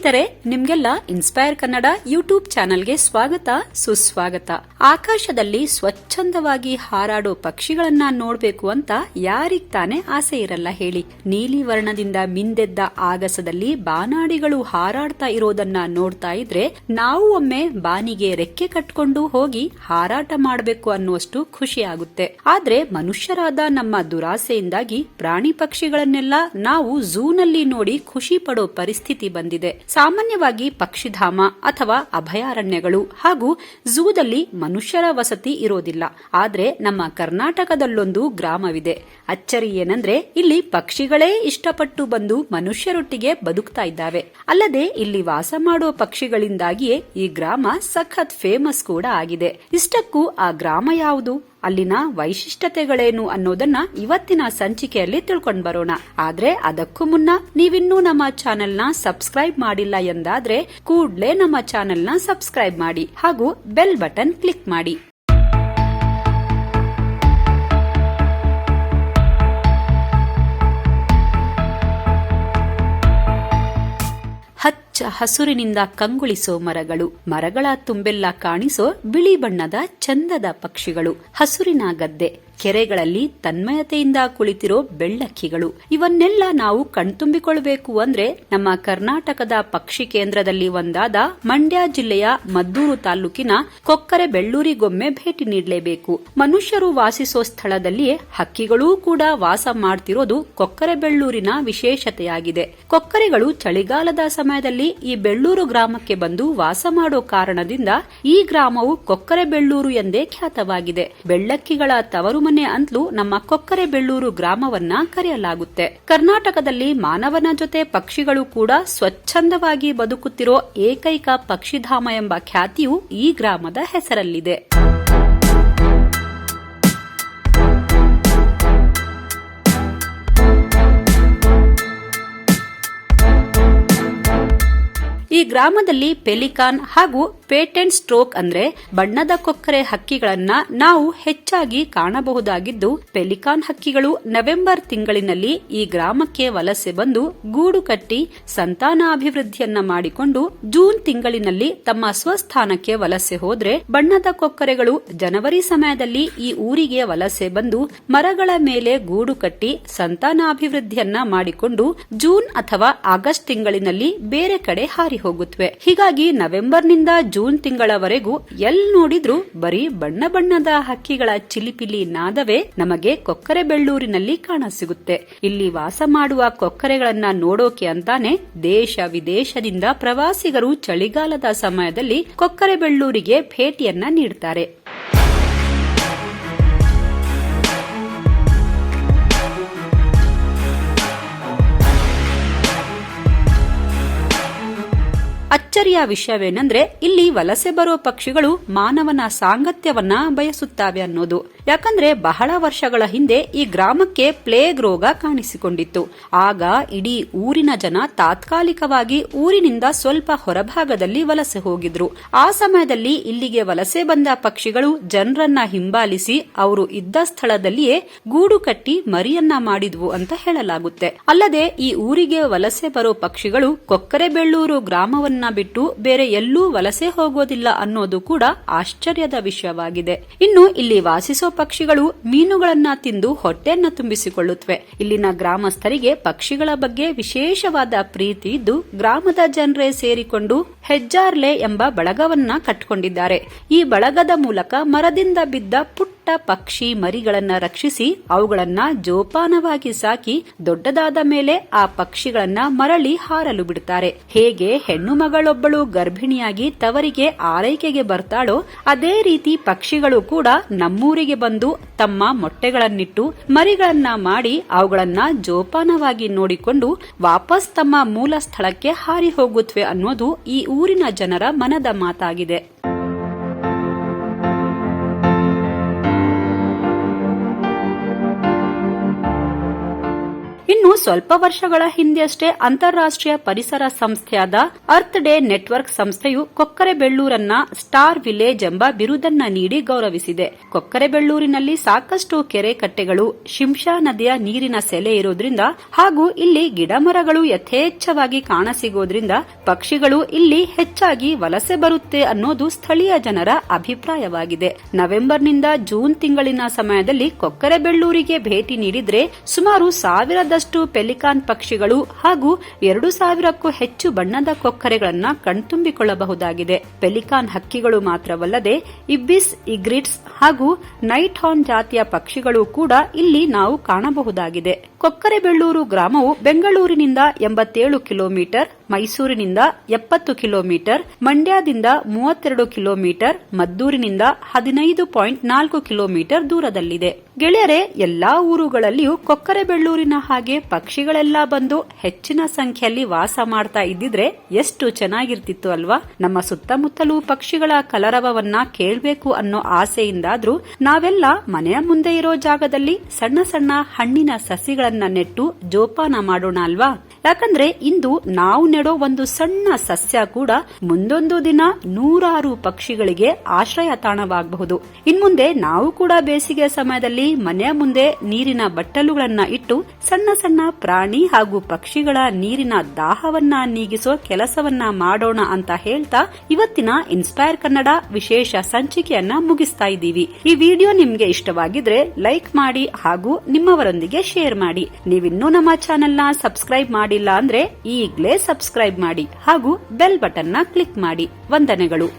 ಸ್ನೇಹಿತರೆ, ನಿಮ್ಗೆಲ್ಲ inspire Kannada YouTube ಚಾನೆಲ್ಗೆ ಸ್ವಾಗತ ಸುಸ್ವಾಗತ. ಆಕಾಶದಲ್ಲಿ ಸ್ವಚ್ಛಂದವಾಗಿ ಹಾರಾಡೋ ಪಕ್ಷಿಗಳನ್ನ ನೋಡ್ಬೇಕು ಅಂತ ಯಾರಿಗ್ ತಾನೇ ಆಸೆ ಇರಲ್ಲ ಹೇಳಿ. ನೀಲಿ ವರ್ಣದಿಂದ ಮಿಂದೆದ್ದ ಆಗಸದಲ್ಲಿ ಬಾನಾಡಿಗಳು ಹಾರಾಡ್ತಾ ಇರೋದನ್ನ ನೋಡ್ತಾ ಇದ್ರೆ ನಾವು ಒಮ್ಮೆ ಬಾನಿಗೆ ರೆಕ್ಕೆ ಕಟ್ಕೊಂಡು ಹೋಗಿ ಹಾರಾಟ ಮಾಡಬೇಕು ಅನ್ನುವಷ್ಟು ಖುಷಿ ಆಗುತ್ತೆ. ಆದ್ರೆ ಮನುಷ್ಯರಾದ ನಮ್ಮ ದುರಾಸೆಯಿಂದಾಗಿ ಪ್ರಾಣಿ ಪಕ್ಷಿಗಳನ್ನೆಲ್ಲ ನಾವು ಝೂನಲ್ಲಿ ನೋಡಿ ಖುಷಿ ಪಡೋ ಪರಿಸ್ಥಿತಿ ಬಂದಿದೆ. ಸಾಮಾನ್ಯವಾಗಿ ಪಕ್ಷಿಧಾಮ ಅಥವಾ ಅಭಯಾರಣ್ಯಗಳು ಹಾಗೂ ಝೂದಲ್ಲಿ ಮನುಷ್ಯರ ವಸತಿ ಇರೋದಿಲ್ಲ. ಆದ್ರೆ ನಮ್ಮ ಕರ್ನಾಟಕದಲ್ಲೊಂದು ಗ್ರಾಮವಿದೆ. ಅಚ್ಚರಿ ಏನಂದ್ರೆ ಇಲ್ಲಿ ಪಕ್ಷಿಗಳೇ ಇಷ್ಟಪಟ್ಟು ಬಂದು ಮನುಷ್ಯರೊಟ್ಟಿಗೆ ಬದುಕ್ತಾ ಇದ್ದಾವೆ. ಅಲ್ಲದೆ ಇಲ್ಲಿ ವಾಸ ಮಾಡೋ ಪಕ್ಷಿಗಳಿಂದಾಗಿಯೇ ಈ ಗ್ರಾಮ ಸಖತ್ ಫೇಮಸ್ ಕೂಡ ಆಗಿದೆ. ಇಷ್ಟಕ್ಕೂ ಆ ಗ್ರಾಮ ಯಾವುದು, ಅಲ್ಲಿನ ವೈಶಿಷ್ಟ್ಯತೆಗಳೇನು ಅನ್ನೋದನ್ನ ಇವತ್ತಿನ ಸಂಚಿಕೆಯಲ್ಲಿ ತಿಳ್ಕೊಂಡ್ ಬರೋಣ. ಆದ್ರೆ ಅದಕ್ಕೂ ಮುನ್ನ ನೀವಿನ್ನೂ ನಮ್ಮ ಚಾನೆಲ್ನ ಸಬ್ಸ್ಕ್ರೈಬ್ ಮಾಡಿಲ್ಲ ಎಂದಾದ್ರೆ ಕೂಡ್ಲೇ ನಮ್ಮ ಚಾನೆಲ್ನ ಸಬ್ಸ್ಕ್ರೈಬ್ ಮಾಡಿ ಹಾಗೂ ಬೆಲ್ ಬಟನ್ ಕ್ಲಿಕ್ ಮಾಡಿ. ಹಚ್ಚ ಹಸುರಿನಿಂದ ಕಂಗೊಳಿಸೋ ಮರಗಳು, ಮರಗಳ ತುಂಬೆಲ್ಲ ಕಾಣಿಸೋ ಬಿಳಿ ಬಣ್ಣದ ಚಂದದ ಪಕ್ಷಿಗಳು, ಹಸುರಿನ ಗದ್ದೆ, ಕೆರೆಗಳಲ್ಲಿ ತನ್ಮಯತೆಯಿಂದ ಕುಳಿತಿರೋ ಬೆಳ್ಳಕ್ಕಿಗಳು, ಇವನ್ನೆಲ್ಲ ನಾವು ಕಣ್ತುಂಬಿಕೊಳ್ಬೇಕು ಅಂದ್ರೆ ನಮ್ಮ ಕರ್ನಾಟಕದ ಪಕ್ಷಿ ಕೇಂದ್ರದಲ್ಲಿ ಒಂದಾದ ಮಂಡ್ಯ ಜಿಲ್ಲೆಯ ಮದ್ದೂರು ತಾಲೂಕಿನ ಕೊಕ್ಕರೆ ಬೆಳ್ಳೂರಿಗೊಮ್ಮೆ ಭೇಟಿ ನೀಡಲೇಬೇಕು. ಮನುಷ್ಯರು ವಾಸಿಸೋ ಸ್ಥಳದಲ್ಲಿಯೇ ಹಕ್ಕಿಗಳೂ ಕೂಡ ವಾಸ ಮಾಡ್ತಿರೋದು ಕೊಕ್ಕರೆ ಬೆಳ್ಳೂರಿನ ವಿಶೇಷತೆಯಾಗಿದೆ. ಕೊಕ್ಕರೆಗಳು ಚಳಿಗಾಲದ ಸಮಯದಲ್ಲಿ ಈ ಬೆಳ್ಳೂರು ಗ್ರಾಮಕ್ಕೆ ಬಂದು ವಾಸ ಮಾಡೋ ಕಾರಣದಿಂದ ಈ ಗ್ರಾಮವು ಕೊಕ್ಕರೆ ಬೆಳ್ಳೂರು ಎಂದೇ ಖ್ಯಾತವಾಗಿದೆ. ಬೆಳ್ಳಕ್ಕಿಗಳ ತವರು ಮನೆ ಅಂತಲೂ ನಮ್ಮ ಕೊಕ್ಕರೆ ಬೆಳ್ಳೂರು ಗ್ರಾಮವನ್ನ ಕರೆಯಲಾಗುತ್ತೆ. ಕರ್ನಾಟಕದಲ್ಲಿ ಮಾನವನ ಜೊತೆ ಪಕ್ಷಿಗಳು ಕೂಡ ಸ್ವಚ್ಛಂದವಾಗಿ ಬದುಕುತ್ತಿರೋ ಏಕೈಕ ಪಕ್ಷಿಧಾಮ ಎಂಬ ಖ್ಯಾತಿಯು ಈ ಗ್ರಾಮದ ಹೆಸರಲ್ಲಿದೆ. ಈ ಗ್ರಾಮದಲ್ಲಿ ಪೆಲಿಕಾನ್ ಹಾಗೂ ಪೇಟೆಂಟ್ ಸ್ಟ್ರೋಕ್ ಅಂದ್ರೆ ಬಣ್ಣದ ಕೊಕ್ಕರೆ ಹಕ್ಕಿಗಳನ್ನ ನಾವು ಹೆಚ್ಚಾಗಿ ಕಾಣಬಹುದಾಗಿದ್ದು, ಪೆಲಿಕಾನ್ ಹಕ್ಕಿಗಳು ನವೆಂಬರ್ ತಿಂಗಳಿನಲ್ಲಿ ಈ ಗ್ರಾಮಕ್ಕೆ ವಲಸೆ ಬಂದು ಗೂಡು ಕಟ್ಟಿ ಸಂತಾನಾಭಿವೃದ್ಧಿಯನ್ನ ಮಾಡಿಕೊಂಡು ಜೂನ್ ತಿಂಗಳಿನಲ್ಲಿ ತಮ್ಮ ಸ್ವಸ್ಥಾನಕ್ಕೆ ವಲಸೆ ಹೋದ್ರೆ, ಬಣ್ಣದ ಕೊಕ್ಕರೆಗಳು ಜನವರಿ ಸಮಯದಲ್ಲಿ ಈ ಊರಿಗೆ ವಲಸೆ ಬಂದು ಮರಗಳ ಮೇಲೆ ಗೂಡು ಕಟ್ಟಿ ಸಂತಾನಾಭಿವೃದ್ಧಿಯನ್ನ ಮಾಡಿಕೊಂಡು ಜೂನ್ ಅಥವಾ ಆಗಸ್ಟ್ ತಿಂಗಳಿನಲ್ಲಿ ಬೇರೆ ಕಡೆ ಹಾರಿ ಹೋಗುತ್ತವೆ. ಹೀಗಾಗಿ ನವೆಂಬರ್ನಿಂದ ಜೂನ್ ತಿಂಗಳವರೆಗೂ ಎಲ್ಲಿ ನೋಡಿದ್ರೂ ಬರೀ ಬಣ್ಣ ಬಣ್ಣದ ಹಕ್ಕಿಗಳ ಚಿಲಿಪಿಲಿ ನಾದವೇ ನಮಗೆ ಕೊಕ್ಕರೆ ಬೆಳ್ಳೂರಿನಲ್ಲಿ ಕಾಣಸಿಗುತ್ತೆ. ಇಲ್ಲಿ ವಾಸ ಮಾಡುವ ಕೊಕ್ಕರೆಗಳನ್ನ ನೋಡೋಕೆ ಅಂತಾನೆ ದೇಶ ವಿದೇಶದಿಂದ ಪ್ರವಾಸಿಗರು ಚಳಿಗಾಲದ ಸಮಯದಲ್ಲಿ ಕೊಕ್ಕರೆ ಬೆಳ್ಳೂರಿಗೆ ಭೇಟಿಯನ್ನ ನೀಡುತ್ತಾರೆ. ಅಚ್ಚರಿಯ ವಿಷಯವೇನೆಂದ್ರೆ ಇಲ್ಲಿ ವಲಸೆ ಬರೋ ಪಕ್ಷಿಗಳು ಮಾನವನ ಸಾಂಗತ್ಯವನ್ನ ಬಯಸುತ್ತವೆ ಅನ್ನೋದು. ಯಾಕಂದ್ರೆ ಬಹಳ ವರ್ಷಗಳ ಹಿಂದೆ ಈ ಗ್ರಾಮಕ್ಕೆ ಪ್ಲೇಗ್ ರೋಗ ಕಾಣಿಸಿಕೊಂಡಿತ್ತು. ಆಗ ಇಡೀ ಊರಿನ ಜನ ತಾತ್ಕಾಲಿಕವಾಗಿ ಊರಿನಿಂದ ಸ್ವಲ್ಪ ಹೊರಭಾಗದಲ್ಲಿ ವಲಸೆ ಹೋಗಿದ್ರು. ಆ ಸಮಯದಲ್ಲಿ ಇಲ್ಲಿಗೆ ವಲಸೆ ಬಂದ ಪಕ್ಷಿಗಳು ಜನರನ್ನ ಹಿಂಬಾಲಿಸಿ ಅವರು ಇದ್ದ ಸ್ಥಳದಲ್ಲಿಯೇ ಗೂಡು ಕಟ್ಟಿ ಮರಿಯನ್ನ ಮಾಡಿದ್ವು ಅಂತ ಹೇಳಲಾಗುತ್ತೆ. ಅಲ್ಲದೆ ಈ ಊರಿಗೆ ವಲಸೆ ಬರೋ ಪಕ್ಷಿಗಳು ಕೊಕ್ಕರೆ ಬೆಳ್ಳೂರು ಗ್ರಾಮವನ್ನ ಬಿಟ್ಟು ಬೇರೆ ಎಲ್ಲೂ ವಲಸೆ ಹೋಗೋದಿಲ್ಲ ಅನ್ನೋದು ಕೂಡ ಆಶ್ಚರ್ಯದ ವಿಷಯವಾಗಿದೆ. ಇನ್ನು ಇಲ್ಲಿ ವಾಸಿಸೋ ಪಕ್ಷಿಗಳು ಮೀನುಗಳನ್ನ ತಿಂದು ಹೊಟ್ಟೆಯನ್ನ ತುಂಬಿಸಿಕೊಳ್ಳುತ್ತವೆ. ಇಲ್ಲಿನ ಗ್ರಾಮಸ್ಥರಿಗೆ ಪಕ್ಷಿಗಳ ಬಗ್ಗೆ ವಿಶೇಷವಾದ ಪ್ರೀತಿ ಇದ್ದು ಗ್ರಾಮದ ಜನರೇ ಸೇರಿಕೊಂಡು ಹೆಜ್ಜಾರ್ಲೆ ಎಂಬ ಬಳಗವನ್ನ ಕಟ್ಟಿಕೊಂಡಿದ್ದಾರೆ. ಈ ಬಳಗದ ಮೂಲಕ ಮರದಿಂದ ಬಿದ್ದ ಪುಟ್ಟ ಪಕ್ಷಿ ಮರಿಗಳನ್ನ ರಕ್ಷಿಸಿ ಅವುಗಳನ್ನ ಜೋಪಾನವಾಗಿ ಸಾಕಿ ದೊಡ್ಡದಾದ ಮೇಲೆ ಆ ಪಕ್ಷಿಗಳನ್ನ ಮರಳಿ ಹಾರಲು ಬಿಡುತ್ತಾರೆ. ಹೇಗೆ ಹೆಣ್ಣು ಮಗಳೊಬ್ಬಳು ಗರ್ಭಿಣಿಯಾಗಿ ತವರಿಗೆ ಆರೈಕೆಗೆ ಬರ್ತಾಳೋ ಅದೇ ರೀತಿ ಪಕ್ಷಿಗಳು ಕೂಡ ನಮ್ಮೂರಿಗೆ ಬಂದು ತಮ್ಮ ಮೊಟ್ಟೆಗಳನ್ನಿಟ್ಟು ಮರಿಗಳನ್ನ ಮಾಡಿ ಅವುಗಳನ್ನ ಜೋಪಾನವಾಗಿ ನೋಡಿಕೊಂಡು ವಾಪಸ್ ತಮ್ಮ ಮೂಲ ಸ್ಥಳಕ್ಕೆ ಹಾರಿ ಹೋಗುತ್ತವೆ ಅನ್ನೋದು ಈ ಊರಿನ ಜನರ ಮನದ ಮಾತಾಗಿದೆ. ಇನ್ನು ಸ್ವಲ್ಪ ವರ್ಷಗಳ ಹಿಂದೆಯಷ್ಟೇ ಅಂತಾರಾಷ್ಟ್ರೀಯ ಪರಿಸರ ಸಂಸ್ಥೆಯಾದ ಅರ್ತ್ ಡೇ ನೆಟ್ವರ್ಕ್ ಸಂಸ್ಥೆಯು ಕೊಕ್ಕರೆ ಬೆಳ್ಳೂರನ್ನ ಸ್ಟಾರ್ ವಿಲೇಜ್ ಎಂಬ ಬಿರುದನ್ನ ನೀಡಿ ಗೌರವಿಸಿದೆ. ಕೊಕ್ಕರೆ ಬೆಳ್ಳೂರಿನಲ್ಲಿ ಸಾಕಷ್ಟು ಕೆರೆ ಕಟ್ಟೆಗಳು, ಶಿಂಷಾ ನದಿಯ ನೀರಿನ ಸೆಲೆ ಇರೋದ್ರಿಂದ ಹಾಗೂ ಇಲ್ಲಿ ಗಿಡಮರಗಳು ಯಥೇಚ್ಛವಾಗಿ ಕಾಣಸಿಗೋದ್ರಿಂದ ಪಕ್ಷಿಗಳು ಇಲ್ಲಿ ಹೆಚ್ಚಾಗಿ ವಲಸೆ ಬರುತ್ತೆ ಅನ್ನೋದು ಸ್ಥಳೀಯ ಜನರ ಅಭಿಪ್ರಾಯವಾಗಿದೆ. ನವೆಂಬರ್ನಿಂದ ಜೂನ್ ತಿಂಗಳಿನ ಸಮಯದಲ್ಲಿ ಕೊಕ್ಕರೆ ಬೆಳ್ಳೂರಿಗೆ ಭೇಟಿ ನೀಡಿದ್ರೆ ಸುಮಾರು 1000ದಷ್ಟು ಪೆಲಿಕಾನ್ ಪಕ್ಷಿಗಳು ಹಾಗೂ 2000ಕ್ಕೂ ಹೆಚ್ಚು ಬಣ್ಣದ ಕೊಕ್ಕರೆಗಳನ್ನ ಕಣ್ತುಂಬಿಕೊಳ್ಳಬಹುದಾಗಿದೆ. ಪೆಲಿಕಾನ್ ಹಕ್ಕಿಗಳು ಮಾತ್ರವಲ್ಲದೆ ಇಬ್ಬಿಸ್, ಇಗ್ರಿಟ್ಸ್ ಹಾಗೂ ನೈಟ್ ಹಾರ್ನ್ ಜಾತಿಯ ಪಕ್ಷಿಗಳು ಕೂಡ ಇಲ್ಲಿ ನಾವು ಕಾಣಬಹುದಾಗಿದೆ. ಕೊಕ್ಕರೆ ಬೆಳ್ಳೂರು ಗ್ರಾಮವು ಬೆಂಗಳೂರಿನಿಂದ 87 ಕಿಲೋಮೀಟರ್, ಮೈಸೂರಿನಿಂದ 70 ಕಿಲೋಮೀಟರ್, ಮಂಡ್ಯದಿಂದ 32 ಕಿಲೋಮೀಟರ್, ಮದ್ದೂರಿನಿಂದ 15.4 ಕಿಲೋಮೀಟರ್ ದೂರದಲ್ಲಿದೆ. ಗೆಳೆಯರೆ, ಎಲ್ಲಾ ಊರುಗಳಲ್ಲಿಯೂ ಕೊಕ್ಕರೆ ಬೆಳ್ಳೂರಿನ ಹಾಗೆ ಪಕ್ಷಿಗಳೆಲ್ಲ ಬಂದು ಹೆಚ್ಚಿನ ಸಂಖ್ಯೆಯಲ್ಲಿ ವಾಸ ಮಾಡ್ತಾ ಇದ್ದಿದ್ರೆ ಎಷ್ಟು ಚೆನ್ನಾಗಿರ್ತಿತ್ತು ಅಲ್ವಾ? ನಮ್ಮ ಸುತ್ತಮುತ್ತಲೂ ಪಕ್ಷಿಗಳ ಕಲರವವನ್ನ ಕೇಳಬೇಕು ಅನ್ನೋ ಆಸೆಯಿಂದಾದ್ರೂ ನಾವೆಲ್ಲ ಮನೆಯ ಮುಂದೆ ಇರೋ ಜಾಗದಲ್ಲಿ ಸಣ್ಣ ಸಣ್ಣ ಹಣ್ಣಿನ ಸಸಿಗಳನ್ನ ನೆಟ್ಟು ಜೋಪಾನ ಮಾಡೋಣ ಅಲ್ವಾ? ಯಾಕಂದ್ರೆ ಇಂದು ನಾವು ನೆಡೋ ಒಂದು ಸಣ್ಣ ಸಸ್ಯ ಕೂಡ ಮುಂದೊಂದು ದಿನ ನೂರಾರು ಪಕ್ಷಿಗಳಿಗೆ ಆಶ್ರಯ ತಾಣವಾಗಬಹುದು. ಇನ್ಮುಂದೆ ನಾವು ಕೂಡ ಬೇಸಿಗೆ ಸಮಯದಲ್ಲಿ ಮನೆಯ ಮುಂದೆ ನೀರಿನ ಬಟ್ಟಲುಗಳನ್ನ ಇಟ್ಟು ಸಣ್ಣ ಸಣ್ಣ ಪ್ರಾಣಿ ಹಾಗೂ ಪಕ್ಷಿಗಳ ನೀರಿನ ದಾಹವನ್ನ ನೀಗಿಸೋ ಕೆಲಸವನ್ನ ಮಾಡೋಣ ಅಂತ ಹೇಳ್ತಾ ಇವತ್ತಿನ ಇನ್ಸ್ಪೈರ್ ಕನ್ನಡ ವಿಶೇಷ ಸಂಚಿಕೆಯನ್ನ ಮುಗಿಸ್ತಾ ಇದ್ದೀವಿ. ಈ ವಿಡಿಯೋ ನಿಮ್ಗೆ ಇಷ್ಟವಾಗಿದ್ರೆ ಲೈಕ್ ಮಾಡಿ ಹಾಗೂ ನಿಮ್ಮವರೊಂದಿಗೆ ಶೇರ್ ಮಾಡಿ. ನೀವಿನ್ನೂ ನಮ್ಮ ಚಾನೆಲ್ ನ ಸಬ್ಸ್ಕ್ರೈಬ್ ಮಾಡಿಲ್ಲ ಅಂದ್ರೆ ಈಗ್ಲೇ ಸಬ್ಸ್ಕ್ರೈಬ್ ಮಾಡಿ ಹಾಗೂ ಬೆಲ್ ಬಟನ್ ನ ಕ್ಲಿಕ್ ಮಾಡಿ. ವಂದನೆಗಳು.